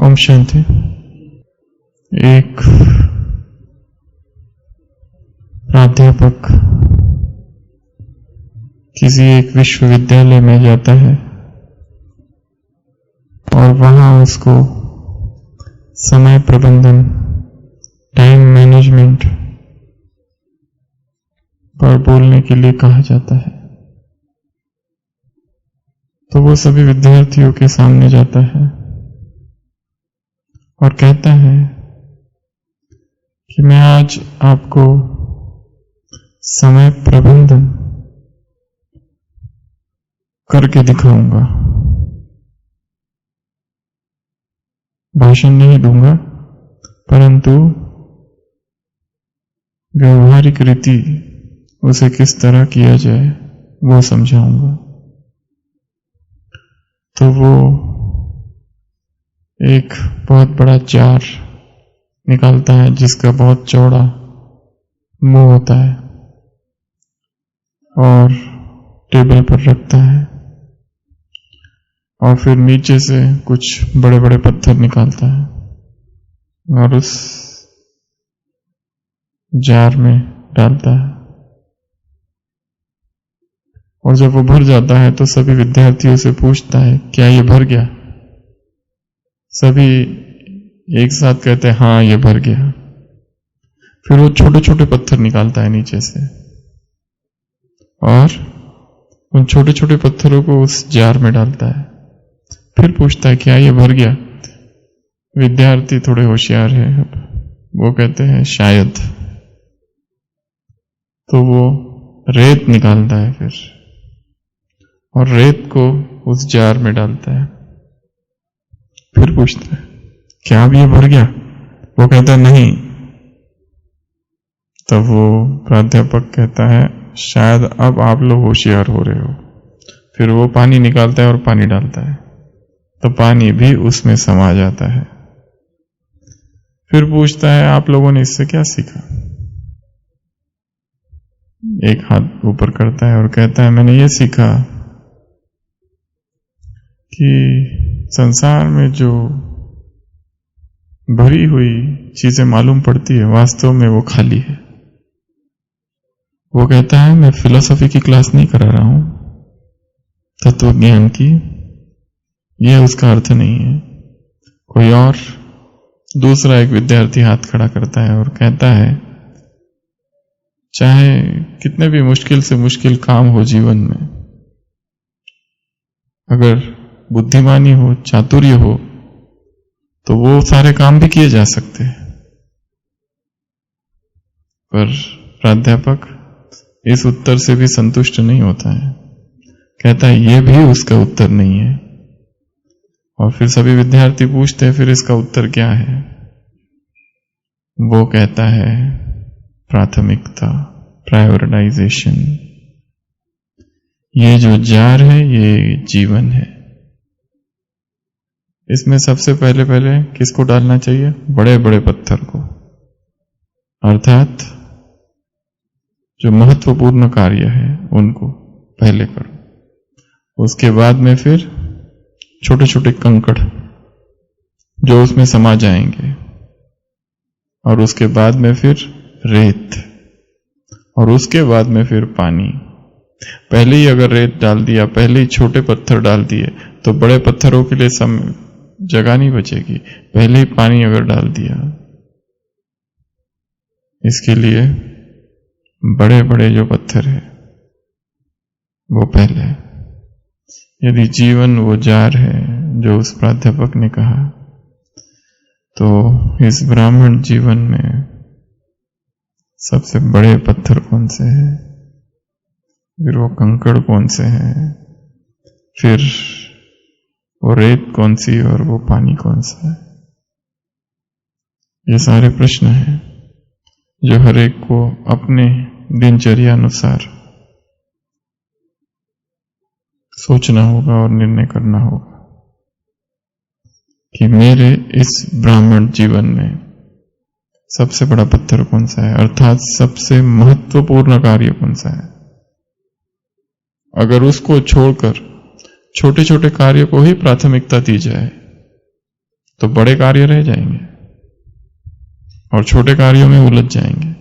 ओम शांति। एक प्राध्यापक किसी एक विश्वविद्यालय में जाता है और वहां उसको समय प्रबंधन, टाइम मैनेजमेंट पर बोलने के लिए कहा जाता है। तो वो सभी विद्यार्थियों के सामने जाता है और कहता है कि मैं आज आपको समय प्रबंधन करके दिखाऊंगा। भाषण नहीं दूंगा, परंतु व्यवहारिक रीति उसे किस तरह किया जाए वो समझाऊंगा। तो वो एक बहुत बड़ा जार निकालता है जिसका बहुत चौड़ा मुंह होता है और टेबल पर रखता है और फिर नीचे से कुछ बड़े बड़े पत्थर निकालता है और उस जार में डालता है। और जब वो भर जाता है तो सभी विद्यार्थियों से पूछता है, क्या ये भर गया? सभी एक साथ कहते हैं, हाँ ये भर गया। फिर वो छोटे छोटे पत्थर निकालता है नीचे से और उन छोटे छोटे पत्थरों को उस जार में डालता है। फिर पूछता है, क्या ये भर गया? विद्यार्थी थोड़े होशियार है, वो कहते हैं शायद। तो वो रेत निकालता है फिर और रेत को उस जार में डालता है। फिर पूछता है, क्या अब ये भर गया? वो कहता है नहीं। तब वो प्राध्यापक कहता है, शायद अब आप लोग होशियार हो रहे हो। फिर वो पानी निकालता है और पानी डालता है तो पानी भी उसमें समा जाता है। फिर पूछता है, आप लोगों ने इससे क्या सीखा? एक हाथ ऊपर करता है और कहता है, मैंने ये सीखा कि संसार में जो भरी हुई चीजें मालूम पड़ती है, वास्तव में वो खाली है। वो कहता है, मैं फिलॉसफी की क्लास नहीं करा रहा हूं, तत्व ज्ञान की, यह उसका अर्थ नहीं है। कोई और दूसरा एक विद्यार्थी हाथ खड़ा करता है और कहता है, चाहे कितने भी मुश्किल से मुश्किल काम हो जीवन में, अगर बुद्धिमानी हो, चातुर्य हो, तो वो सारे काम भी किए जा सकते हैं। पर प्राध्यापक इस उत्तर से भी संतुष्ट नहीं होता है, कहता है ये भी उसका उत्तर नहीं है। और फिर सभी विद्यार्थी पूछते हैं, फिर इसका उत्तर क्या है? वो कहता है प्राथमिकता, प्रायोरिटाइजेशन। ये जो जार है ये जीवन है, इसमें सबसे पहले किसको डालना चाहिए? बड़े बड़े पत्थर को, अर्थात जो महत्वपूर्ण कार्य है उनको पहले करो। उसके बाद में फिर छोटे छोटे कंकड़ जो उसमें समा जाएंगे और उसके बाद में फिर रेत और उसके बाद में फिर पानी। पहले ही अगर रेत डाल दिया, पहले ही छोटे पत्थर डाल दिए तो बड़े पत्थरों के लिए जगह नहीं बचेगी। पहले ही पानी अगर डाल दिया, इसके लिए बड़े बड़े जो पत्थर है वो पहले। यदि जीवन वो जार है जो उस प्राध्यापक ने कहा, तो इस ब्राह्मण जीवन में सबसे बड़े पत्थर कौन से हैं? फिर वो कंकड़ कौन से हैं? फिर वो रेत कौन सी और वो पानी कौन सा है? ये सारे प्रश्न हैं जो हर एक को अपने दिनचर्या अनुसार सोचना होगा और निर्णय करना होगा कि मेरे इस ब्राह्मण जीवन में सबसे बड़ा पत्थर कौन सा है, अर्थात सबसे महत्वपूर्ण कार्य कौन सा है। अगर उसको छोड़कर छोटे छोटे कार्य को ही प्राथमिकता दी जाए तो बड़े कार्य रह जाएंगे और छोटे कार्यों में उलझ जाएंगे।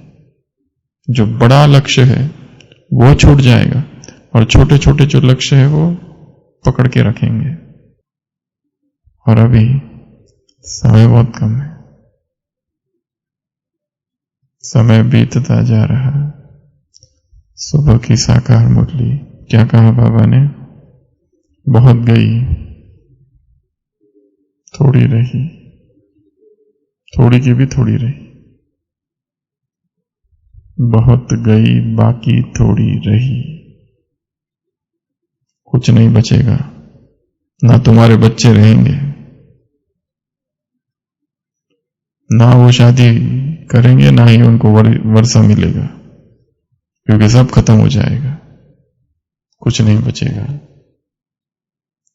जो बड़ा लक्ष्य है वो छूट जाएगा और छोटे छोटे जो लक्ष्य है वो पकड़ के रखेंगे। और अभी समय बहुत कम है, समय बीतता जा रहा है। सुबह की साकार मुरली, क्या कहा बाबा ने? बहुत गई थोड़ी रही, थोड़ी की भी थोड़ी रही। बहुत गई बाकी थोड़ी रही। कुछ नहीं बचेगा, ना तुम्हारे बच्चे रहेंगे, ना वो शादी करेंगे, ना ही उनको वर्षा मिलेगा, क्योंकि सब खत्म हो जाएगा, कुछ नहीं बचेगा।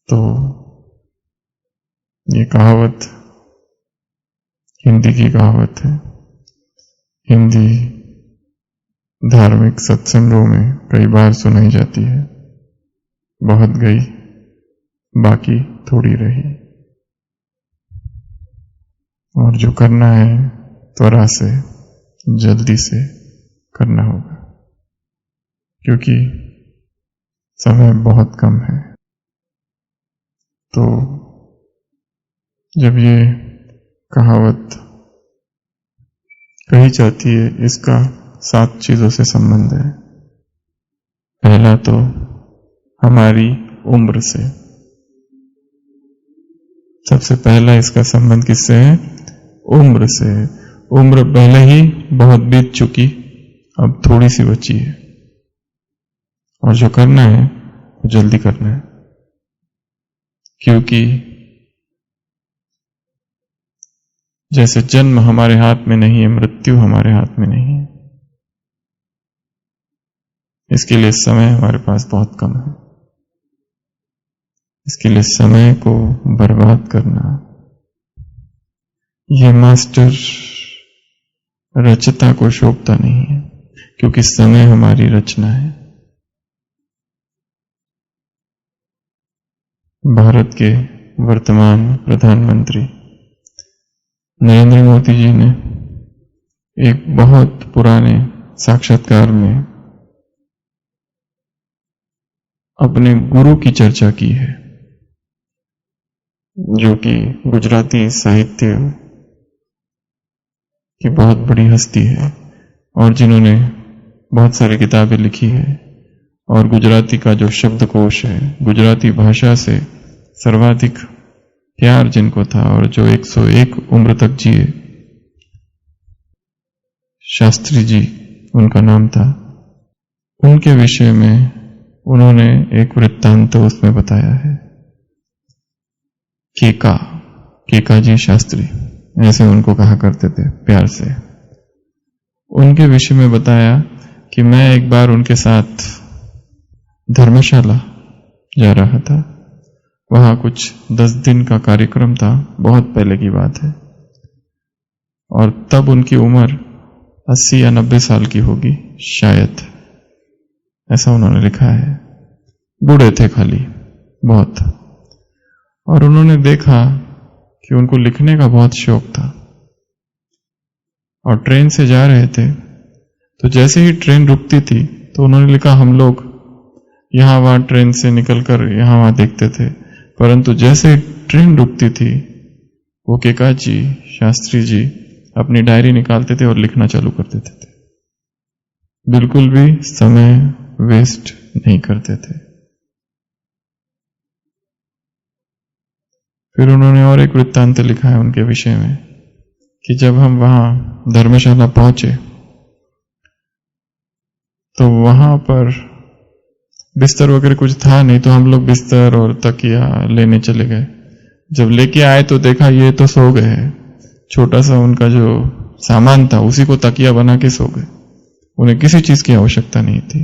तो ये कहावत हिंदी की कहावत है। हिंदी धार्मिक सत्संगों में कई बार सुनाई जाती है। बहुत गई बाकी थोड़ी रही। और जो करना है त्वरा से, जल्दी से करना होगा, क्योंकि समय बहुत कम है। तो जब ये कहावत कही जाती है, इसका 7 चीजों से संबंध है। पहला तो हमारी उम्र से। सबसे पहला इसका संबंध किससे है? उम्र से। उम्र पहले ही बहुत बीत चुकी, अब थोड़ी सी बची है, और जो करना है वो जल्दी करना है, क्योंकि जैसे जन्म हमारे हाथ में नहीं है, मृत्यु हमारे हाथ में नहीं है। इसके लिए समय हमारे पास बहुत कम है। इसके लिए समय को बर्बाद करना, ये मास्टर रचता को शोभता नहीं है, क्योंकि समय हमारी रचना है। भारत के वर्तमान प्रधानमंत्री नरेंद्र मोदी जी ने एक बहुत पुराने साक्षात्कार में अपने गुरु की चर्चा की है, जो कि गुजराती साहित्य की बहुत बड़ी हस्ती है और जिन्होंने बहुत सारी किताबें लिखी है, और गुजराती का जो शब्दकोश है, गुजराती भाषा से सर्वाधिक प्यार जिनको था और जो 101 उम्र तक जिए, शास्त्री जी उनका नाम था। उनके विषय में उन्होंने एक वृत्तांत उसमें बताया है। केका जी शास्त्री, ऐसे उनको कहा करते थे प्यार से। उनके विषय में बताया कि मैं एक बार उनके साथ धर्मशाला जा रहा था। वहां कुछ 10 दिन का कार्यक्रम था, बहुत पहले की बात है, और तब उनकी उम्र 80 या 90 साल की होगी शायद, ऐसा उन्होंने लिखा है। बूढ़े थे खाली बहुत। और उन्होंने देखा कि उनको लिखने का बहुत शौक था, और ट्रेन से जा रहे थे, तो जैसे ही ट्रेन रुकती थी तो उन्होंने लिखा, हम लोग यहां वहां ट्रेन से निकलकर यहां वहां देखते थे, परंतु जैसे ट्रेन रुकती थी वो केका जी शास्त्री जी अपनी डायरी निकालते थे और लिखना चालू कर देते थे। बिल्कुल भी समय वेस्ट नहीं करते थे। फिर उन्होंने और एक वृत्तांत लिखा है उनके विषय में कि जब हम वहां धर्मशाला पहुंचे तो वहां पर बिस्तर वगैरह कुछ था नहीं, तो हम लोग बिस्तर और तकिया लेने चले गए। जब लेके आए तो देखा ये तो सो गए हैं। छोटा सा उनका जो सामान था उसी को तकिया बना के सो गए। उन्हें किसी चीज की आवश्यकता नहीं थी।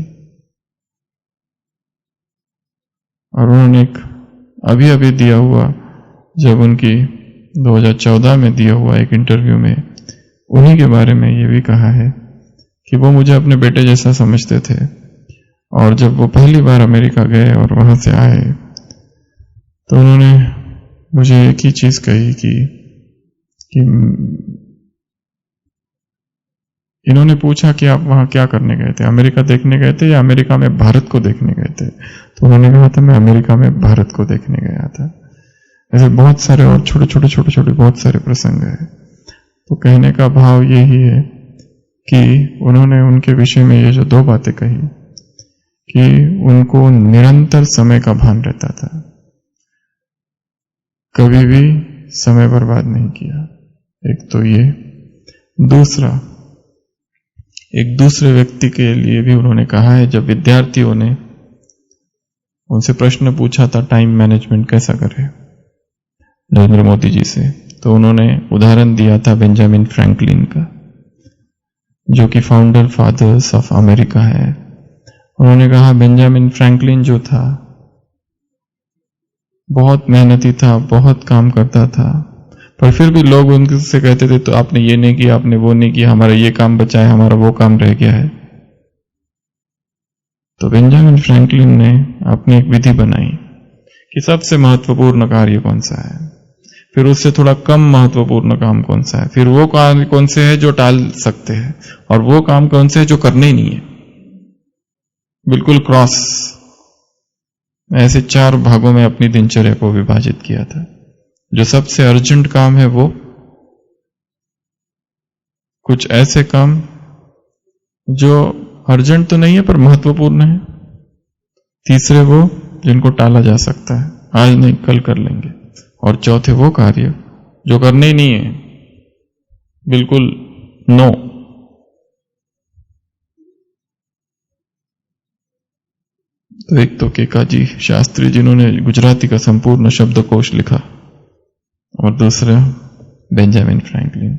और उन्होंने एक अभी अभी दिया हुआ, जब उनकी 2014 में दिया हुआ एक इंटरव्यू में उन्हीं के बारे में ये भी कहा है कि वो मुझे अपने बेटे जैसा समझते थे, और जब वो पहली बार अमेरिका गए और वहां से आए तो उन्होंने मुझे एक ही चीज कही कि कि इन्होंने पूछा कि आप वहां क्या करने गए थे, अमेरिका देखने गए थे या अमेरिका में भारत को देखने गए थे? तो उन्होंने कहा था मैं अमेरिका में भारत को देखने गया था। ऐसे बहुत सारे और छोटे छोटे छोटे छोटे बहुत सारे प्रसंग है। तो कहने का भाव यही है कि उन्होंने उनके विषय में ये जो दो बातें कही कि उनको निरंतर समय का भान रहता था, कभी भी समय बर्बाद नहीं किया। एक तो ये, दूसरा एक दूसरे व्यक्ति के लिए भी उन्होंने कहा है, जब विद्यार्थियों ने उनसे प्रश्न पूछा था टाइम मैनेजमेंट कैसा करें नरेंद्र मोदी जी से, तो उन्होंने उदाहरण दिया था बेंजामिन फ्रैंकलिन का, जो कि फाउंडर फादर्स ऑफ अमेरिका है। उन्होंने कहा बेंजामिन फ्रैंकलिन जो था बहुत मेहनती था, बहुत काम करता था, पर फिर भी लोग उनसे कहते थे तो आपने ये नहीं किया, आपने वो नहीं किया, हमारा ये काम बचा है, हमारा वो काम रह गया है। तो बेंजामिन फ्रैंकलिन ने अपनी एक विधि बनाई कि सबसे महत्वपूर्ण कार्य कौन सा है, फिर उससे थोड़ा कम महत्वपूर्ण काम कौन सा है, फिर वो कार्य कौन से है जो टाल सकते हैं, और वो काम कौन से है जो करने ही नहीं है। बिल्कुल क्रॉस, ऐसे 4 भागों में अपनी दिनचर्या को विभाजित किया था। जो सबसे अर्जेंट काम है वो, कुछ ऐसे काम जो अर्जेंट तो नहीं है पर महत्वपूर्ण है, तीसरे वो जिनको टाला जा सकता है, आज नहीं कल कर लेंगे, और चौथे वो कार्य जो करने ही नहीं है, बिल्कुल नो। तो एक तो केकाजी शास्त्री जिन्होंने गुजराती का संपूर्ण शब्दकोश लिखा, और दूसरा बेंजामिन फ्रैंकलिन।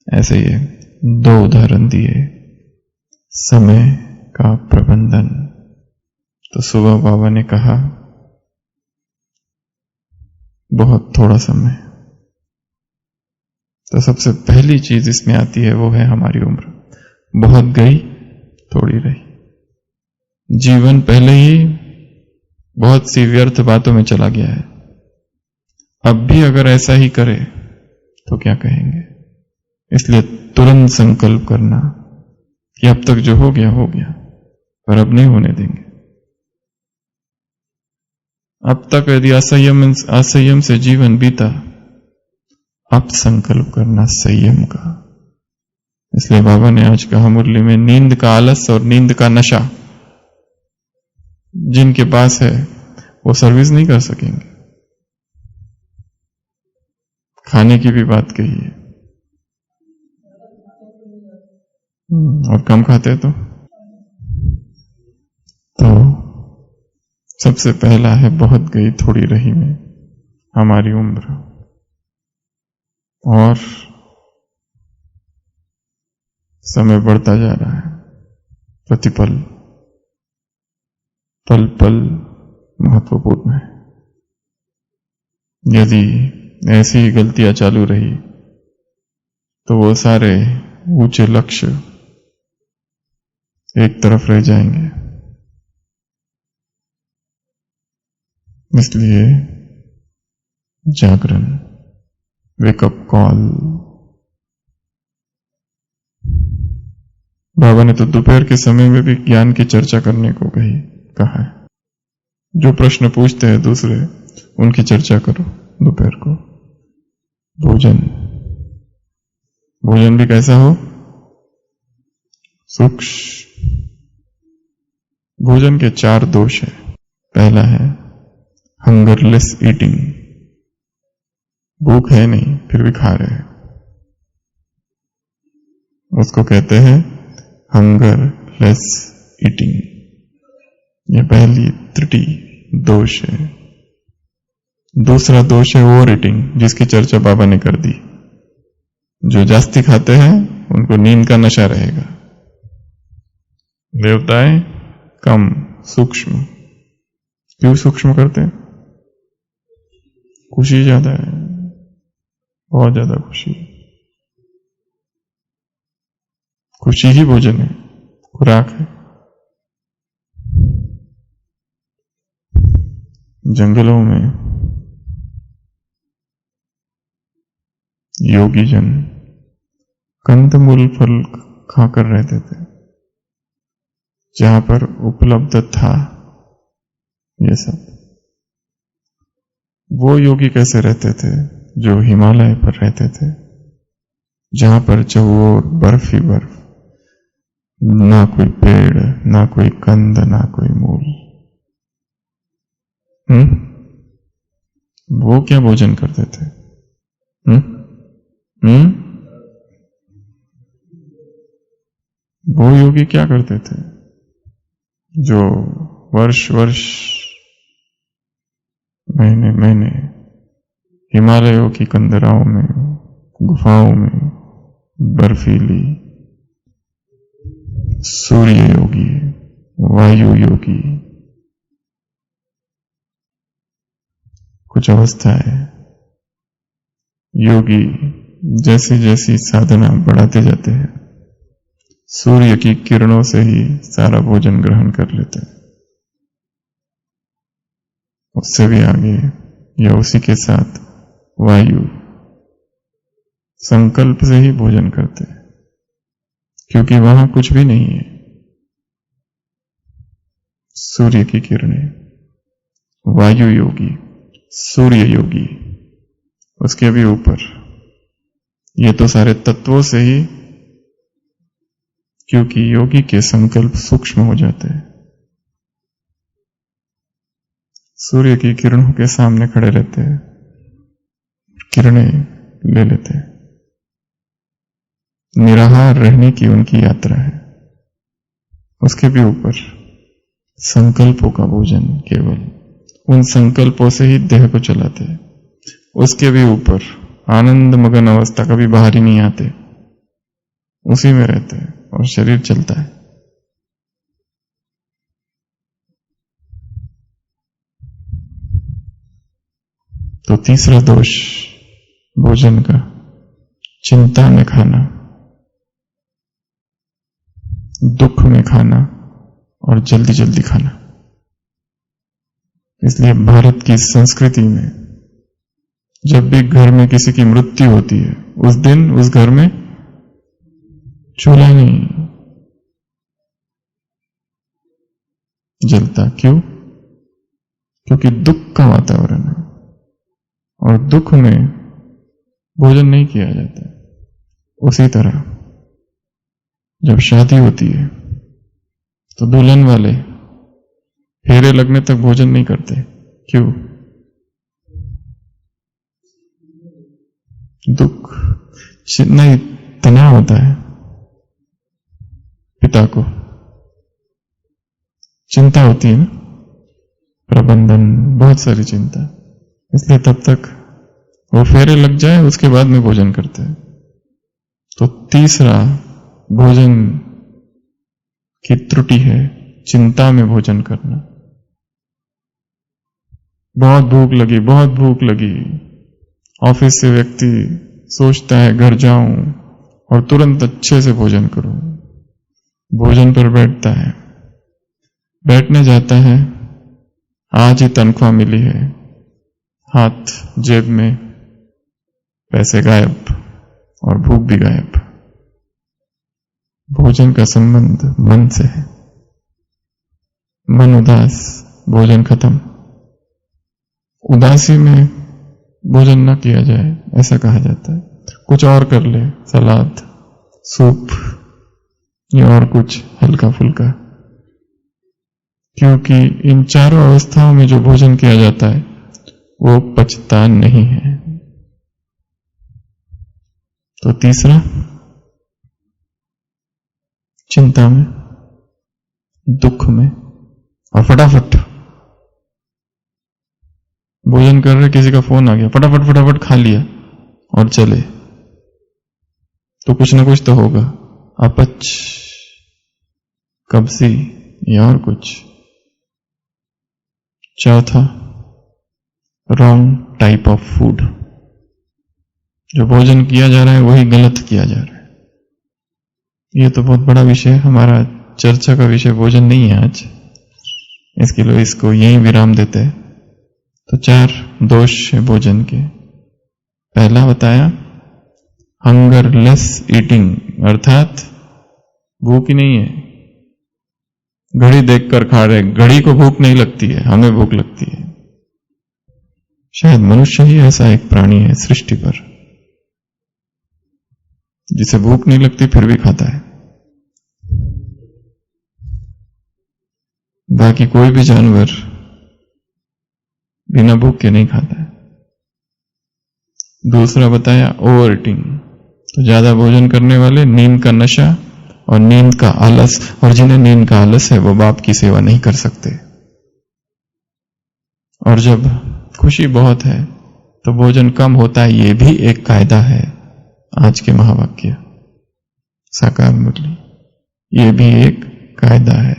ऐसे ही 2 उदाहरण दिए समय का प्रबंधन। तो सुबह बाबा ने कहा बहुत थोड़ा समय, तो सबसे पहली चीज इसमें आती है वो है हमारी उम्र। बहुत गई थोड़ी रही। जीवन पहले ही बहुत सी व्यर्थ बातों में चला गया है, अब भी अगर ऐसा ही करे तो क्या कहेंगे। इसलिए तुरंत संकल्प करना कि अब तक जो हो गया पर अब नहीं होने देंगे। अब तक यदि असंयम से जीवन बीता, अब संकल्प करना संयम का। इसलिए बाबा ने आज कहा मुरली में, नींद का आलस और नींद का नशा जिनके पास है वो सर्विस नहीं कर सकेंगे। खाने की भी बात कही है, और कम खाते तो सबसे पहला है बहुत गई थोड़ी रही में हमारी उम्र, और समय बढ़ता जा रहा है, प्रतिपल पल पल महत्वपूर्ण है। यदि ऐसी ही गलतियां चालू रही तो वो सारे ऊंचे लक्ष्य एक तरफ रह जाएंगे। इसलिए जागरण, वेकअप कॉल। बाबा ने तो दोपहर के समय में भी ज्ञान की चर्चा करने को कहा है। जो प्रश्न पूछते हैं दूसरे, उनकी चर्चा करो दोपहर को। भोजन भी कैसा हो, सूक्ष्म। भोजन के 4 दोष हैं। पहला है हंगरलेस ईटिंग, भूख है नहीं फिर भी खा रहे हैं, उसको कहते हैं हंगरलेस ईटिंग। ये पहली त्रुटि, दोष है। दूसरा दोष है ओवर ईटिंग, जिसकी चर्चा बाबा ने कर दी। जो जास्ती खाते हैं उनको नींद का नशा रहेगा। देवताएं कम, सूक्ष्म। क्यों सूक्ष्म करते हैं? खुशी ज्यादा है, बहुत ज्यादा खुशी। खुशी ही भोजन है, खुराक है। जंगलों में योगी जन कंदमूल फल खाकर रहते थे, जहां पर उपलब्ध था ये सब। वो योगी कैसे रहते थे? जो हिमालय पर रहते थे, जहां पर चहुओर बर्फ ही बर्फ, ना कोई पेड़, ना कोई कंद, ना कोई मूल। वो क्या भोजन करते थे? वो योगी क्या करते थे जो वर्ष वर्ष, महीने महीने हिमालयों की कंदराओं में, गुफाओं में, बर्फीली, सूर्य योगी, वायु योगी, कुछ अवस्था है योगी जैसी जैसी साधना बढ़ाते जाते हैं, सूर्य की किरणों से ही सारा भोजन ग्रहण कर लेते हैं, उससे भी आगे या उसी के साथ वायु, संकल्प से ही भोजन करते हैं, क्योंकि वहां कुछ भी नहीं है। सूर्य की किरणें, वायु योगी, सूर्य योगी, उसके भी ऊपर, ये तो सारे तत्वों से ही, क्योंकि योगी के संकल्प सूक्ष्म हो जाते हैं। सूर्य की किरणों के सामने खड़े रहते हैं, किरणें ले लेते हैं। निराहार रहने की उनकी यात्रा है। उसके भी ऊपर संकल्पों का भोजन, केवल उन संकल्पों से ही देह को चलाते हैं। उसके भी ऊपर आनंद मगन अवस्था, कभी बाहर ही नहीं आते, उसी में रहते हैं और शरीर चलता है। तो तीसरा दोष भोजन का, चिंता में खाना, दुख में खाना और जल्दी जल्दी खाना। इसलिए भारत की संस्कृति में जब भी घर में किसी की मृत्यु होती है, उस दिन उस घर में चूल्हा नहीं जलता। क्यों? क्योंकि दुख का वातावरण है और दुख में भोजन नहीं किया जाता। उसी तरह जब शादी होती है तो दुल्हन वाले फेरे लगने तक भोजन नहीं करते। क्यों? दुख, नहीं, तनाव होता है पिता को, चिंता होती है ना, प्रबंधन, बहुत सारी चिंता। इसलिए तब तक वो फेरे लग जाए, उसके बाद में भोजन करते हैं। तो तीसरा भोजन की त्रुटि है चिंता में भोजन करना। बहुत भूख लगी, बहुत भूख लगी, ऑफिस से व्यक्ति सोचता है घर जाऊं और तुरंत अच्छे से भोजन करूं। भोजन पर बैठता है, बैठने जाता है, आज ही तनख्वाह मिली है, हाथ जेब में, पैसे गायब और भूख भी गायब। भोजन का संबंध मन से है। मन उदास, भोजन खत्म। उदासी में भोजन न किया जाए, ऐसा कहा जाता है। कुछ और कर ले, सलाद, सूप या और कुछ हल्का फुल्का, क्योंकि इन चारों अवस्थाओं में जो भोजन किया जाता है वो पचता नहीं है। तो तीसरा, चिंता में, दुख में, और फटाफट भोजन कर रहे, किसी का फोन आ गया, फटाफट फटाफट खा लिया और चले, तो कुछ ना कुछ तो होगा, अपच, कब्जी या और कुछ। चौथा, रॉन्ग टाइप ऑफ फूड। जो भोजन किया जा रहा है वही गलत किया जा रहा है। ये तो बहुत बड़ा विषय, हमारा चर्चा का विषय भोजन नहीं है आज, इसके लिए इसको यहीं विराम देते हैं। तो 4 दोष है भोजन के। पहला बताया हंगरलेस ईटिंग, अर्थात भूख ही नहीं है। घड़ी देखकर खा रहे, घड़ी को भूख नहीं लगती है, हमें भूख लगती है। शायद मनुष्य ही ऐसा एक प्राणी है सृष्टि पर जिसे भूख नहीं लगती फिर भी खाता है। बाकी कोई भी जानवर बिना भूख के नहीं खाता है। दूसरा बताया ओवर ईटिंग, तो ज्यादा भोजन करने वाले, नींद का नशा और नींद का आलस, और जिन्हें नींद का आलस है वो बाप की सेवा नहीं कर सकते। और जब खुशी बहुत है तो भोजन कम होता है, ये भी एक कायदा है। आज के महावाक्य साकार मुरली, ये भी एक कायदा है।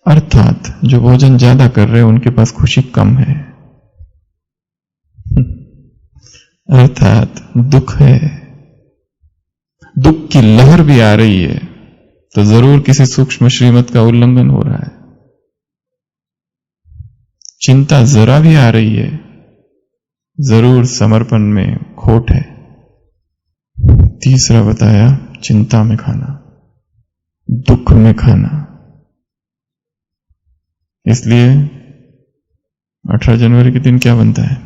अर्थात जो भोजन ज्यादा कर रहे हैं उनके पास खुशी कम है, अर्थात दुख है। दुख की लहर भी आ रही है तो जरूर किसी सूक्ष्म श्रीमत का उल्लंघन हो रहा है। चिंता जरा भी आ रही है, जरूर समर्पण में खोट है। तीसरा बताया चिंता में खाना, दुख में खाना। इसलिए 18 जनवरी के दिन क्या बनता है?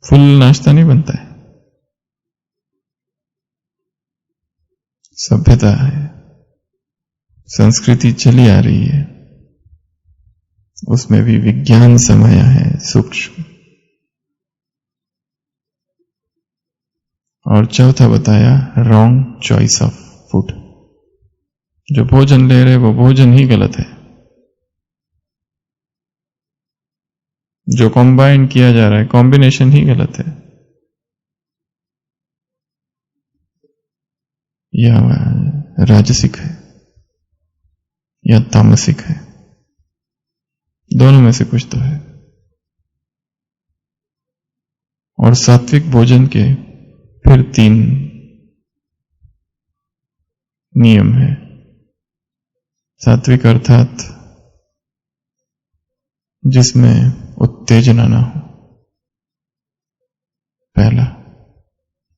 फुल नाश्ता नहीं बनता है। सभ्यता है, संस्कृति चली आ रही है, उसमें भी विज्ञान समाया है सूक्ष्म। और चौथा बताया रॉन्ग चॉइस ऑफ फूड। जो भोजन ले रहे वो भोजन ही गलत है। जो कॉम्बाइन किया जा रहा है, कॉम्बिनेशन ही गलत है। या राजसिक है या तामसिक है, दोनों में से कुछ तो है। और सात्विक भोजन के फिर 3 नियम है। सात्विक अर्थात जिसमें उत्तेजना ना हो, पहला।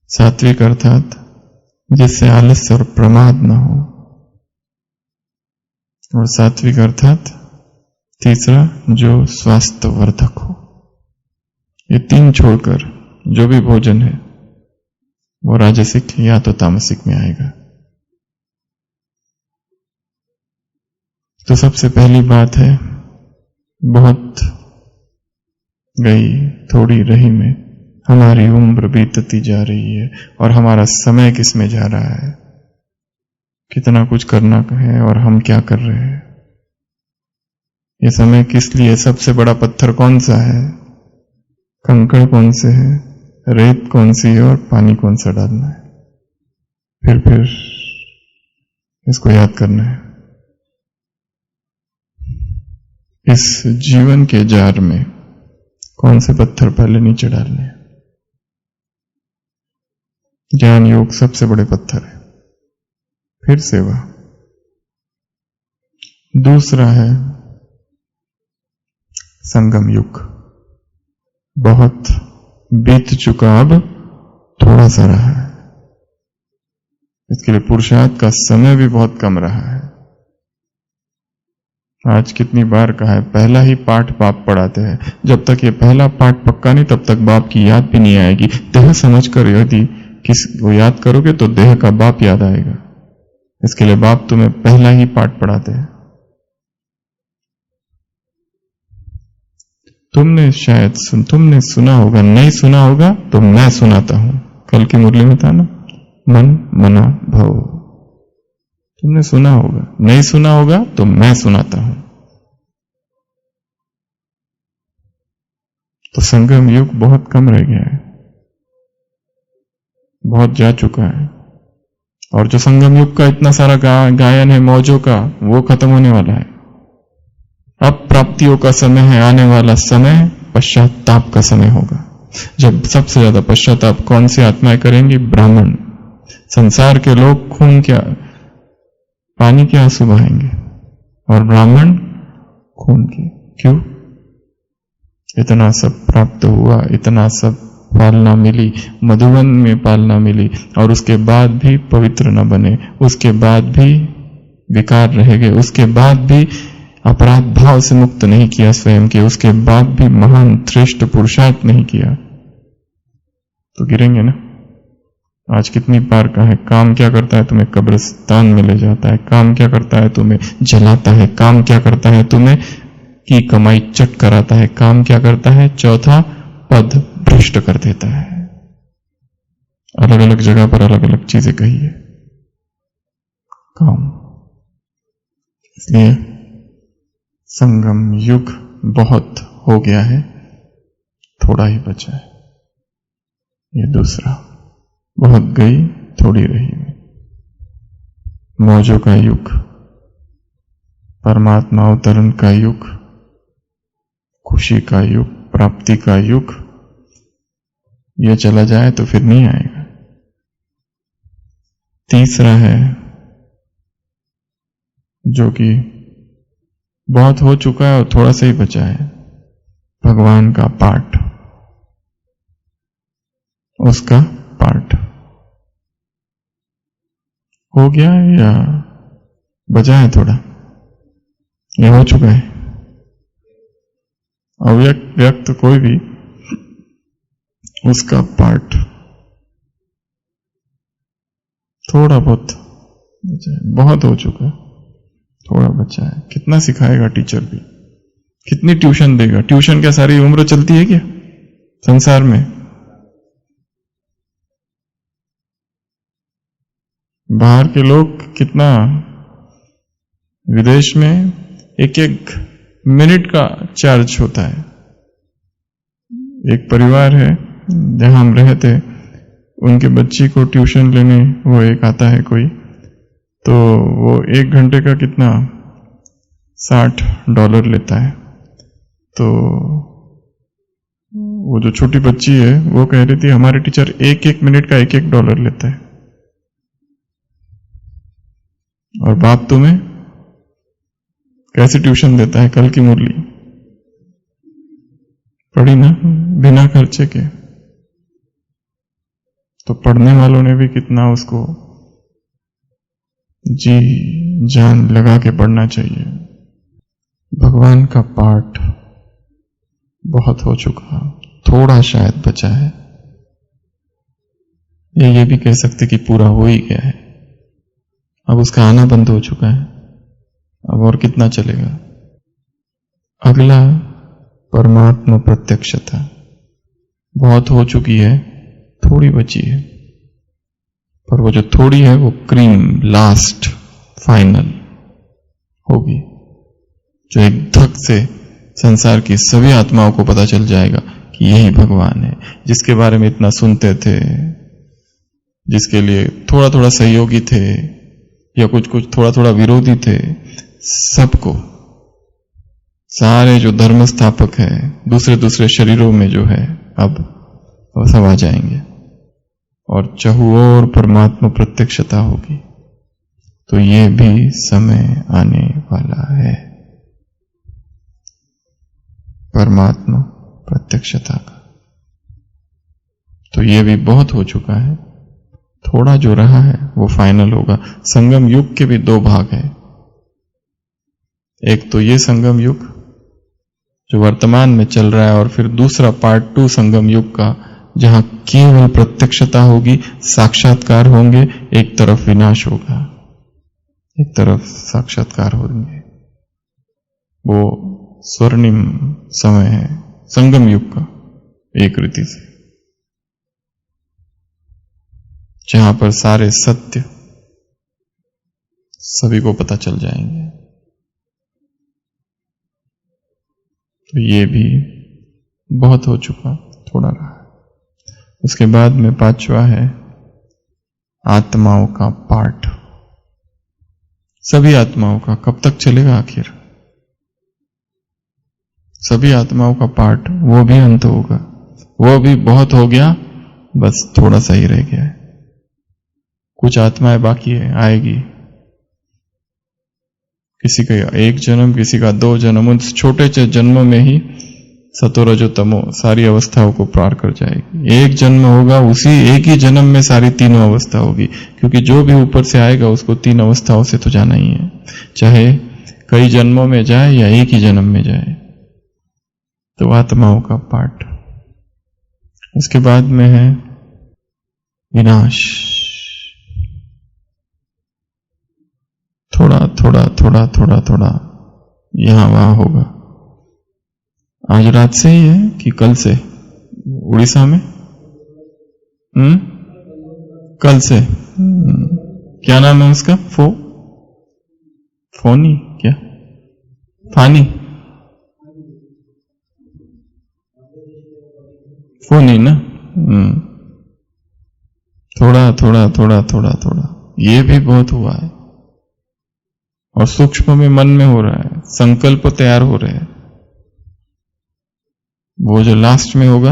सात्विक अर्थात जिससे आलस्य और प्रमाद ना हो, और सात्विक अर्थात तीसरा जो स्वास्थ्यवर्धक हो। ये 3 छोड़कर जो भी भोजन है वो राजसिक या तो तामसिक में आएगा। तो सबसे पहली बात है, बहुत गई थोड़ी रही में हमारी उम्र बीतती जा रही है और हमारा समय किसमें जा रहा है। कितना कुछ करना है और हम क्या कर रहे हैं। ये समय किस लिए? सबसे बड़ा पत्थर कौन सा है, कंकड़ कौन से है, रेत कौन सी है और पानी कौन सा डालना है। फिर इसको याद करना है। इस जीवन के जार में कौन से पत्थर पहले नीचे डालने हैं। ज्ञान योग सबसे बड़े पत्थर है, फिर सेवा। दूसरा है संगम युग। बहुत बीत चुका, अब थोड़ा सा रहा है। इसके लिए पुरुषार्थ का समय भी बहुत कम रहा है। आज कितनी बार कहा है, पहला ही पाठ बाप पढ़ाते हैं। जब तक ये पहला पाठ पक्का नहीं तब तक बाप की याद भी नहीं आएगी। देह समझकर यदि किसी को याद करोगे तो देह का बाप याद आएगा। इसके लिए बाप तुम्हें पहला ही पाठ पढ़ाते हैं। तुमने सुना होगा, नहीं सुना होगा तो मैं सुनाता हूं। कल की मुरली में था ना, मन मना भव। तुमने सुना होगा, नहीं सुना होगा तो मैं सुनाता हूं। तो संगम युग बहुत कम रह गया है, बहुत जा चुका है। और जो संगम युग का इतना सारा गायन है मौजों का, वो खत्म होने वाला है। अब प्राप्तियों का समय है, आने वाला समय पश्चाताप का समय होगा। जब सबसे ज्यादा पश्चाताप कौन सी आत्माएं करेंगी? ब्राह्मण। संसार के लोग खून क्या, पानी के आंसू बहाएंगे और ब्राह्मण खून के। क्यों? इतना सब प्राप्त हुआ, इतना सब पालना मिली, मधुवन में पालना मिली, और उसके बाद भी पवित्र न बने, उसके बाद भी विकार रह गए, उसके बाद भी अपराध भाव से मुक्त नहीं किया स्वयं के, उसके बाद भी महान श्रेष्ठ पुरुषार्थ नहीं किया, तो गिरेंगे ना। आज कितनी बार कहा है, काम क्या करता है, तुम्हें कब्रिस्तान में ले जाता है, काम क्या करता है, तुम्हें जलाता है, काम क्या करता है, तुम्हें की कमाई चट कराता है, काम क्या करता है, चौथा पद भ्रष्ट कर देता है। अलग अलग जगह पर अलग अलग चीजें कही है काम। इसलिए संगम युग बहुत हो गया है, थोड़ा ही बचा है। ये दूसरा, बहुत गई थोड़ी रही है। मौजों का युग, परमात्मा अवतरण का युग, खुशी का युग, प्राप्ति का युग, ये चला जाए तो फिर नहीं आएगा। तीसरा है जो कि बहुत हो चुका है और थोड़ा सा ही बचा है, भगवान का पाठ, उसका पाठ हो गया है या बचा है थोड़ा? ये हो चुका है। अव्यक्त व्यक्त कोई भी, उसका पाठ थोड़ा बहुत बचा है, बहुत हो चुका है, थोड़ा बचा है। कितना सिखाएगा टीचर भी, कितनी ट्यूशन देगा? ट्यूशन क्या सारी उम्र चलती है क्या संसार में? बाहर के लोग कितना, विदेश में एक एक मिनट का चार्ज होता है। एक परिवार है जहां हम रहते, उनके बच्ची को ट्यूशन लेने वो एक आता है कोई, तो वो 1 घंटे का कितना $60 लेता है। तो वो जो छोटी बच्ची है वो कह रही थी हमारे टीचर 1-1 मिनट का $1-1 लेता है, और बाप तुम्हें कैसे ट्यूशन देता है? कल की मुरली पढ़ी ना, बिना खर्चे के। तो पढ़ने वालों ने भी कितना उसको जी जान लगा के पढ़ना चाहिए। भगवान का पाठ बहुत हो चुका, थोड़ा शायद बचा है, ये भी कह सकते कि पूरा हो ही गया है। अब उसका आना बंद हो चुका है, अब और कितना चलेगा? अगला परमात्मा प्रत्यक्षता बहुत हो चुकी है, थोड़ी बची है, पर वो जो थोड़ी है वो क्रीम, लास्ट, फाइनल होगी, जो एक धक से संसार की सभी आत्माओं को पता चल जाएगा कि यही भगवान है, जिसके बारे में इतना सुनते थे, जिसके लिए थोड़ा थोड़ा सहयोगी थे या कुछ कुछ थोड़ा थोड़ा विरोधी थे, सबको, सारे जो धर्म स्थापक है दूसरे दूसरे शरीरों में जो है, अब वो सब आ जाएंगे और चहुओर परमात्मा प्रत्यक्षता होगी। तो ये भी समय आने वाला है परमात्मा प्रत्यक्षता का। तो ये भी बहुत हो चुका है, थोड़ा जो रहा है वो फाइनल होगा। संगम युग के भी 2 भाग है, एक तो ये संगम युग जो वर्तमान में चल रहा है, और फिर दूसरा पार्ट 2 संगम युग का, जहां केवल प्रत्यक्षता होगी, साक्षात्कार होंगे, एक तरफ विनाश होगा, एक तरफ साक्षात्कार होंगे। वो स्वर्णिम समय है संगम युग का, एक रीति से, जहां पर सारे सत्य सभी को पता चल जाएंगे। तो ये भी बहुत हो चुका, थोड़ा रहा। उसके बाद में 5वां है आत्माओं का पाठ। सभी आत्माओं का कब तक चलेगा आखिर? सभी आत्माओं का पाठ, वो भी अंत होगा, वो भी बहुत हो गया, बस थोड़ा सा ही रह गया है। कुछ आत्माएं बाकी है, आएगी, किसी का 1 जन्म, किसी का 2 जन्म, उन छोटे से जन्मों में ही सतो रजो तमो सारी अवस्थाओं को पार कर जाएगी। एक जन्म होगा, उसी एक ही जन्म में सारी तीनों अवस्था होगी, क्योंकि जो भी ऊपर से आएगा उसको तीन अवस्थाओं से तो जाना ही है, चाहे कई जन्मों में जाए या एक ही जन्म में जाए। तो आत्माओं का पाठ। उसके बाद में है विनाश। थोड़ा थोड़ा थोड़ा थोड़ा थोड़ा यहां वहां होगा। आज रात से ही है कि कल से उड़ीसा में? कल से। क्या नाम है उसका? फोनी क्या? फानी? फोनी ना। थोड़ा थोड़ा थोड़ा थोड़ा थोड़ा ये भी बहुत हुआ है, और सूक्ष्म में मन में हो रहा है, संकल्प तैयार हो रहे हैं। वो जो लास्ट में होगा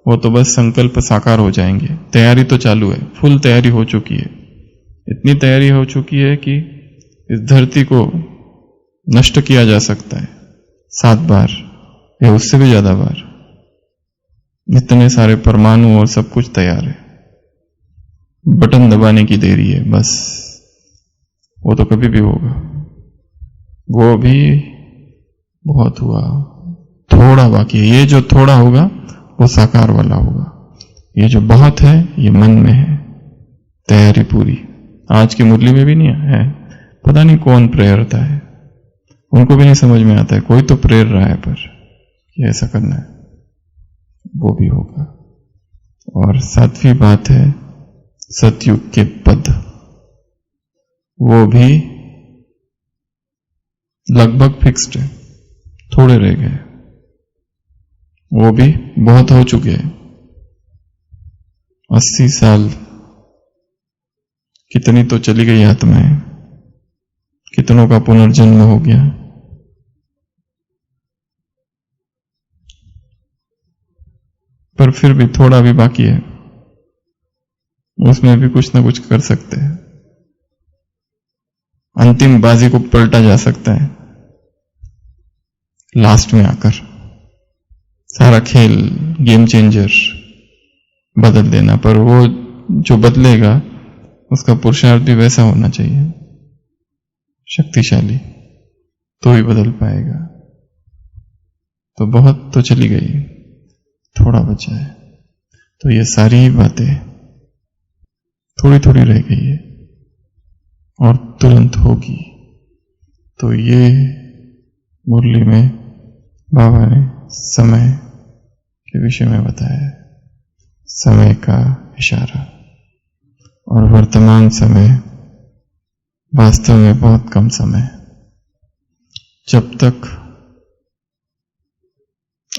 वो तो बस संकल्प साकार हो जाएंगे। तैयारी तो चालू है, फुल तैयारी हो चुकी है। इतनी तैयारी हो चुकी है कि इस धरती को नष्ट किया जा सकता है 7 बार या उससे भी ज्यादा बार। इतने सारे परमाणु और सब कुछ तैयार है, बटन दबाने की देरी है बस। वो तो कभी भी होगा। वो भी बहुत हुआ, थोड़ा बाकी है। ये जो थोड़ा होगा वो साकार वाला होगा, ये जो बहुत है ये मन में है। तैयारी पूरी। आज की मुरली में भी नहीं है, पता नहीं कौन प्रेरता है, उनको भी नहीं समझ में आता है। कोई तो प्रेर रहा है पर ये ऐसा करना है, वो भी होगा। और 7वीं बात है सतयुग के पद। वो भी लगभग फिक्स्ड है, थोड़े रह गए। वो भी बहुत हो चुके हैं। 80 साल कितनी तो चली गई आत्माएं, कितनों का पुनर्जन्म हो गया। पर फिर भी थोड़ा भी बाकी है, उसमें भी कुछ ना कुछ कर सकते हैं। अंतिम बाजी को पलटा जा सकता है लास्ट में आकर। सारा खेल गेम चेंजर बदल देना, पर वो जो बदलेगा उसका पुरुषार्थ भी वैसा होना चाहिए, शक्तिशाली, तो ही बदल पाएगा। तो बहुत तो चली गई, थोड़ा बचा है। तो ये सारी बातें थोड़ी थोड़ी रह गई है और तुरंत होगी। तो ये मुरली में बाबा ने समय के विषय में बताया है, समय का इशारा। और वर्तमान समय वास्तव में बहुत कम समय। जब तक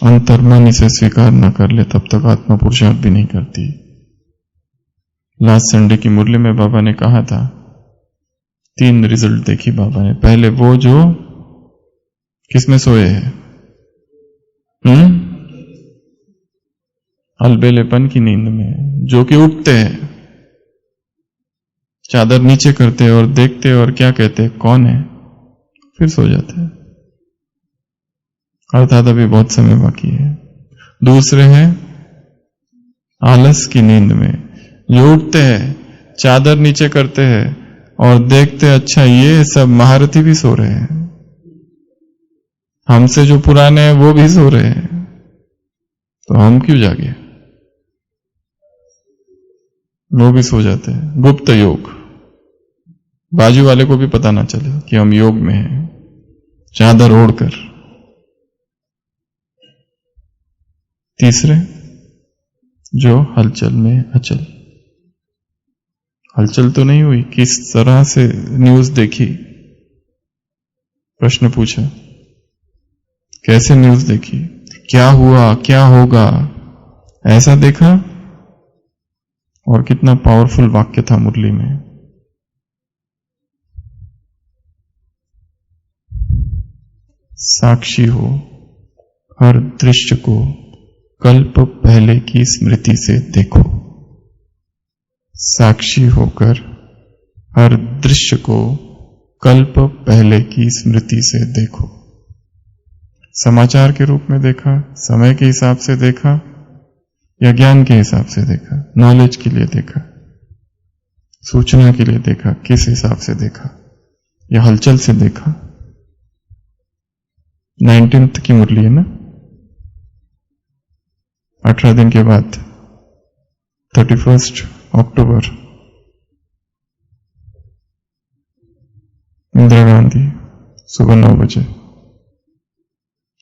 अंतर्मन इसे स्वीकार न कर ले तब तक आत्मा पुरुषार्थ भी नहीं करती। लास्ट संडे की मुरली में बाबा ने कहा था 3 रिजल्ट देखी बाबा ने। पहले वो जो किसमें सोए हैं, अलबेलेपन की नींद में, जो कि उठते हैं, चादर नीचे करते और देखते और क्या कहते कौन है, फिर सो जाते हैं, अर्थात अभी बहुत समय बाकी है। दूसरे हैं आलस की नींद में, जो उठते हैं, चादर नीचे करते हैं और देखते अच्छा ये सब महारथी भी सो रहे हैं, हमसे जो पुराने हैं वो भी सो रहे हैं, तो हम क्यों जागे। वो भी सो जाते हैं। गुप्त योग, बाजू वाले को भी पता ना चले कि हम योग में हैं, चादर ओढ़कर। तीसरे जो हलचल में अचल। हलचल तो नहीं हुई, किस तरह से न्यूज देखी, प्रश्न पूछा, कैसे न्यूज देखी, क्या हुआ क्या होगा, ऐसा देखा। और कितना पावरफुल वाक्य था मुरली में, साक्षी हो हर दृश्य को कल्प पहले की स्मृति से देखो। साक्षी होकर हर दृश्य को कल्प पहले की स्मृति से देखो। समाचार के रूप में देखा, समय के हिसाब से देखा, या ज्ञान के हिसाब से देखा, नॉलेज के लिए देखा, सूचना के लिए देखा, किस हिसाब से देखा, या हलचल से देखा। 19th की मुरली है ना, 18 दिन के बाद 31 अक्टूबर इंदिरा गांधी सुबह 9 बजे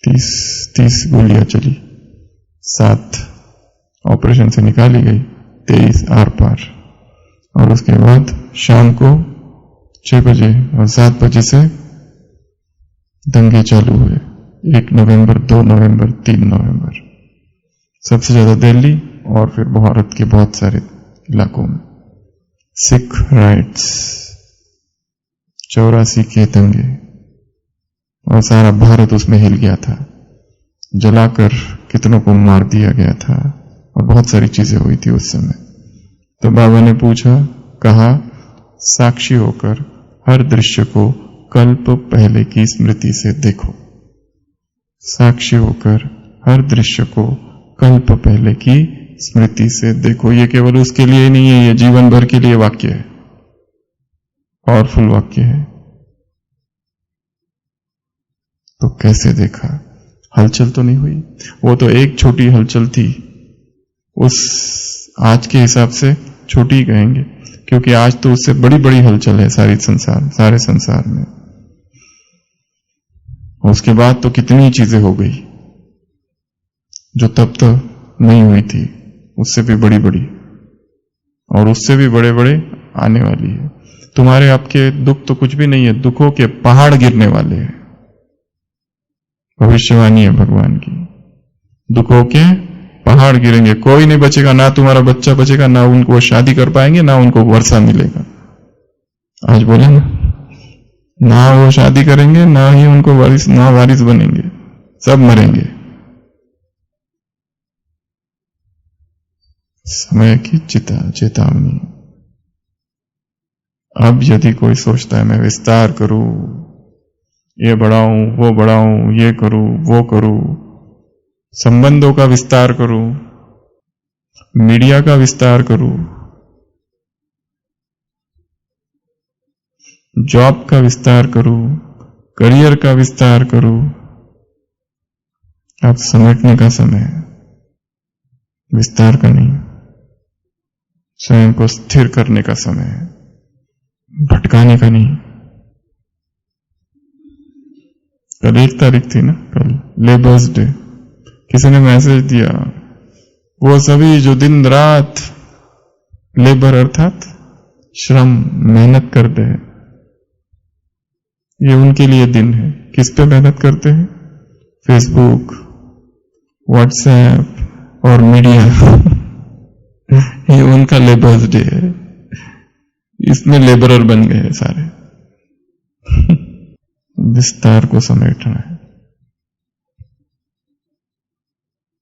30 गोलियां चली, 7 ऑपरेशन से निकाली गई, 23 आर पार, और उसके बाद शाम को 6 बजे और 7 बजे से दंगे चालू हुए। 1 नवंबर, 2 नवंबर, 3 नवंबर, सबसे ज्यादा दिल्ली और फिर भारत के बहुत सारे इलाकों में। सिख राइट्स, 84 के दंगे, और सारा भारत उसमें हिल गया था, जलाकर कितनों को मार दिया गया था, और बहुत सारी चीजें हुई थी उस समय। तो बाबा ने पूछा, कहा, साक्षी होकर हर दृश्य को कल्प पहले की स्मृति से देखो। साक्षी होकर हर दृश्य को कल्प पहले की स्मृति से देखो। ये केवल उसके लिए ही नहीं है, ये जीवन भर के लिए वाक्य है, पावरफुल वाक्य है। तो कैसे देखा? हलचल तो नहीं हुई, वो तो एक छोटी हलचल थी, उस आज के हिसाब से छोटी ही कहेंगे, क्योंकि आज तो उससे बड़ी बड़ी हलचल है सारे संसार में। उसके बाद तो कितनी चीजें हो गई जो तब तो नहीं हुई थी, उससे भी बड़ी बड़ी, और उससे भी बड़े बड़े आने वाली है। तुम्हारे आपके दुख तो कुछ भी नहीं है, दुखों के पहाड़ गिरने वाले हैं। भविष्यवाणी है भगवान की, दुखों के पहाड़ गिरेंगे, कोई नहीं बचेगा, ना तुम्हारा बच्चा बचेगा, ना उनको शादी कर पाएंगे, ना उनको वर्षा मिलेगा। आज बोले ना वो शादी करेंगे, ना ही उनको वारिस बनेंगे, सब मरेंगे। समय की चेतावनी। अब यदि कोई सोचता है मैं विस्तार करूं, ये बढ़ाऊं, वो बढ़ाऊं, ये करूं, वो करूं, संबंधों का विस्तार करूं, मीडिया का विस्तार करूं, जॉब का विस्तार करूं, करियर का विस्तार करूं, अब समेटने का समय है, विस्तार का नहीं। स्वयं को स्थिर करने का समय है, भटकाने का नहीं। कल 1 तारीख थी ना, कल लेबर्स डे। किसी ने मैसेज दिया, वो सभी जो दिन रात लेबर अर्थात श्रम मेहनत करते हैं, ये उनके लिए दिन है। किस पे मेहनत करते हैं? फेसबुक, व्हाट्सएप और मीडिया ये उनका लेबर्स डे है, इसमें लेबरर बन गए सारे। विस्तार को समेटना है,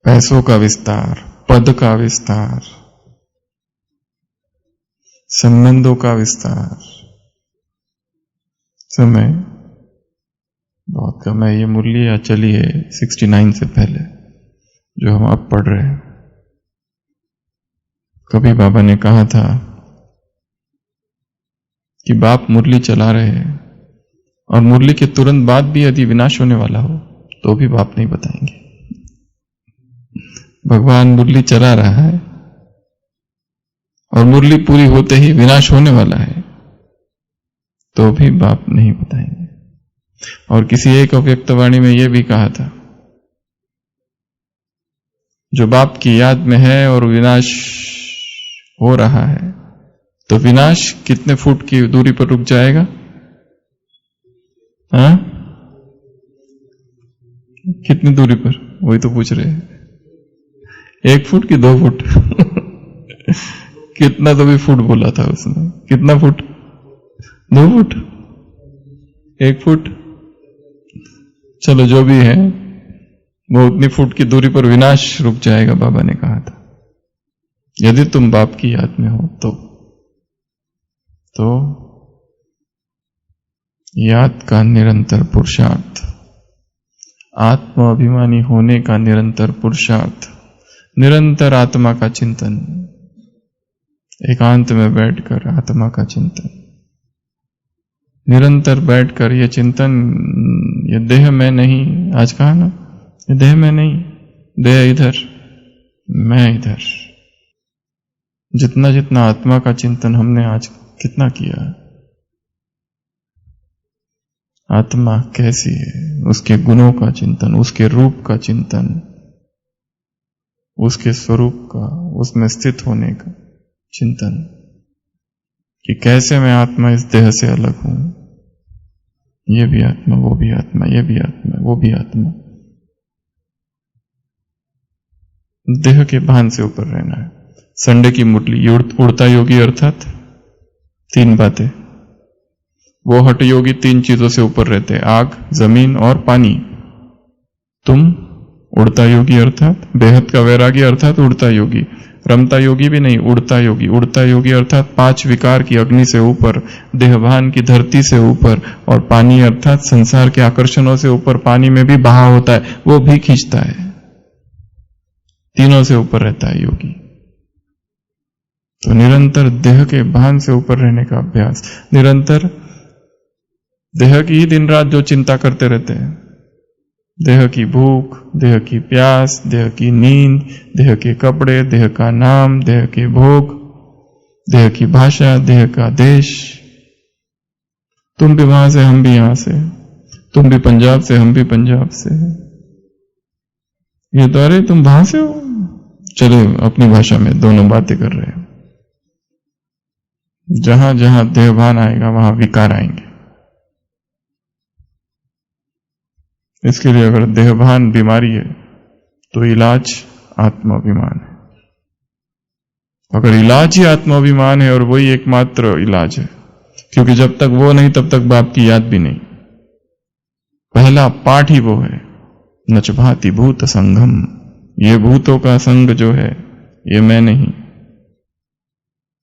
पैसों का विस्तार, पद का विस्तार, संबंधों का विस्तार। समय बहुत कम है। ये मुरली या चली है 69 से पहले जो हम अब पढ़ रहे हैं। कभी बाबा ने कहा था कि बाप मुरली चला रहे हैं और मुरली के तुरंत बाद भी यदि विनाश होने वाला हो तो भी बाप नहीं बताएंगे। भगवान मुरली चला रहा है और मुरली पूरी होते ही विनाश होने वाला है तो भी बाप नहीं बताएंगे। और किसी एक अव्यक्तवाणी में यह भी कहा था, जो बाप की याद में है और विनाश हो रहा है तो विनाश कितने फुट की दूरी पर रुक जाएगा? हाँ, कितनी दूरी पर? वही तो पूछ रहे हैं। 1 फुट की 2 फुट कितना तो भी फुट बोला था उसने। कितना फुट? 2 फुट, 1 फुट, चलो जो भी है वो उतनी फुट की दूरी पर विनाश रुक जाएगा। बाबा ने कहा था यदि तुम बाप की याद में हो तो याद का निरंतर पुरुषार्थ, आत्म अभिमानी होने का निरंतर पुरुषार्थ, निरंतर आत्मा का चिंतन, एकांत में बैठकर आत्मा का चिंतन, निरंतर बैठकर ये चिंतन, ये देह में नहीं, आज कहा ना, ये देह में नहीं, देह इधर, मैं इधर। जितना जितना आत्मा का चिंतन हमने आज कितना किया, आत्मा कैसी है, उसके गुणों का चिंतन, उसके रूप का चिंतन, उसके स्वरूप का, उसमें स्थित होने का चिंतन, कि कैसे मैं आत्मा इस देह से अलग हूं, ये भी आत्मा, वो भी आत्मा, ये भी आत्मा, वो भी आत्मा। देह के भान से ऊपर रहना है। संडे की मुरली, ये उड़ता योगी अर्थात 3 बातें। वो हठ योगी 3 चीजों से ऊपर रहते हैं, आग, जमीन और पानी। तुम उड़ता योगी अर्थात बेहद का वैरागी अर्थात उड़ता योगी, रमता योगी भी नहीं, उड़ता योगी। उड़ता योगी अर्थात 5 विकार की अग्नि से ऊपर, देहभान की धरती से ऊपर, और पानी अर्थात संसार के आकर्षणों से ऊपर। पानी में भी बहाव होता है, वो भी खींचता है, तीनों से ऊपर रहता है योगी। तो निरंतर देह के भान से ऊपर रहने का अभ्यास, निरंतर देह की ही दिन रात जो चिंता करते रहते हैं, देह की भूख, देह की प्यास, देह की नींद, देह के कपड़े, देह का नाम, देह के भोग, देह की भाषा, देह का देश। तुम भी वहां से, हम भी यहां से, तुम भी पंजाब से, हम भी पंजाब से। ये तो अरे तुम वहां से हो, चलो अपनी भाषा में दोनों बातें कर रहे हैं। जहां जहां देहभान आएगा वहां विकार आएंगे। इसके लिए अगर देहभान बीमारी है तो इलाज आत्माभिमान है। अगर इलाज ही आत्माभिमान है और वही एकमात्र इलाज है, क्योंकि जब तक वो नहीं तब तक बाप की याद भी नहीं। पहला पाठ ही वो है, नच भाति भूत संगम। ये भूतों का संग जो है ये मैं नहीं।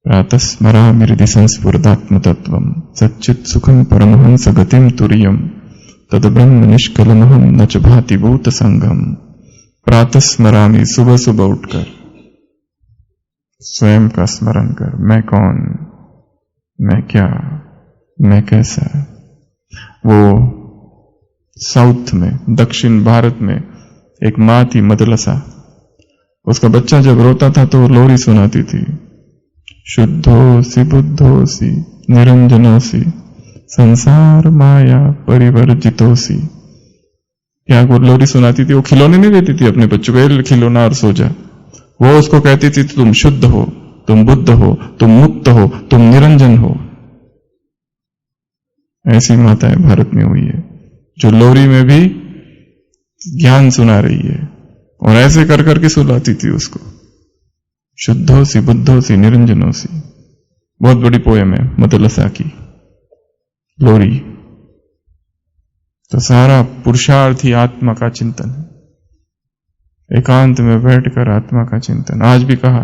प्रातः स्मरामि हृदि संस्फुरदात्म तत्वम सच्चित् सुखम परमहंस गतिम तुर्यम तद ब्रह्म निष्कलमहम नच भाति भूत संगम। प्रातः स्मरामि, सुबह सुबह उठकर स्वयं का स्मरण कर, मैं कौन, मैं क्या, मैं कैसा। वो साउथ में, दक्षिण भारत में एक माँ थी मदलसा, उसका बच्चा जब रोता था तो लोरी सुनाती थी, शुद्धोसी बुद्धोसी निरंजनोसी संसार माया परिवर्जितोसी। क्या वो लोरी सुनाती थी? वो खिलौने नहीं देती थी अपने बच्चों को, खिलौना और सो जा। वो उसको कहती थी तुम शुद्ध हो, तुम बुद्ध हो, तुम मुक्त हो, तुम निरंजन हो। ऐसी माताएं भारत में हुई है जो लोरी में भी ज्ञान सुना रही है, और ऐसे कर करके सुलाती थी उसको, शुद्धोसी बुद्धोसी निरंजनोसी। बहुत बड़ी पोयम है मदलसा की लोरी। तो सारा पुरुषार्थ ही आत्मा का चिंतन है, एकांत में बैठकर आत्मा का चिंतन। आज भी कहा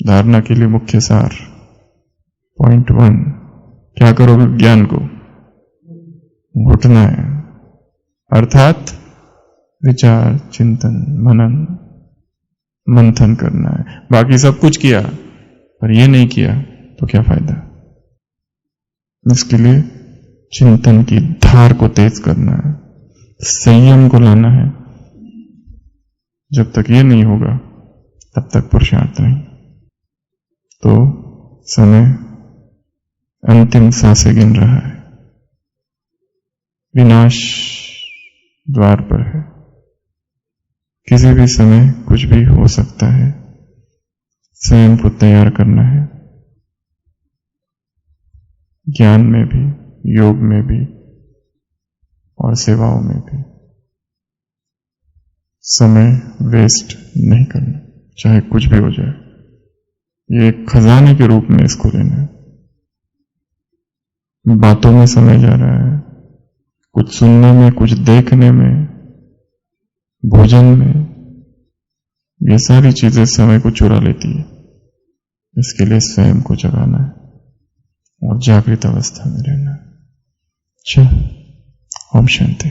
धारणा के लिए मुख्य सार, पॉइंट 1, क्या करोगे? ज्ञान को घुटना है, अर्थात विचार, चिंतन, मनन, मंथन करना है। बाकी सब कुछ किया पर ये नहीं किया तो क्या फायदा? इसके लिए चिंतन की धार को तेज करना है, संयम को लाना है। जब तक ये नहीं होगा तब तक पुरुषार्थ नहीं। तो समय अंतिम सांसें गिन रहा है, विनाश द्वार पर है। किसी भी समय कुछ भी हो सकता है, स्वयं को तैयार करना है, ज्ञान में भी, योग में भी और सेवाओं में भी। समय वेस्ट नहीं करना, चाहे कुछ भी हो जाए। ये एक खजाने के रूप में इसको लेना है। बातों में समय जा रहा है, कुछ सुनने में, कुछ देखने में, भोजन में, ये सारी चीजें समय को चुरा लेती है। इसके लिए स्वयं को जगाना है और जागृत अवस्था में रहना है। ओम शांति।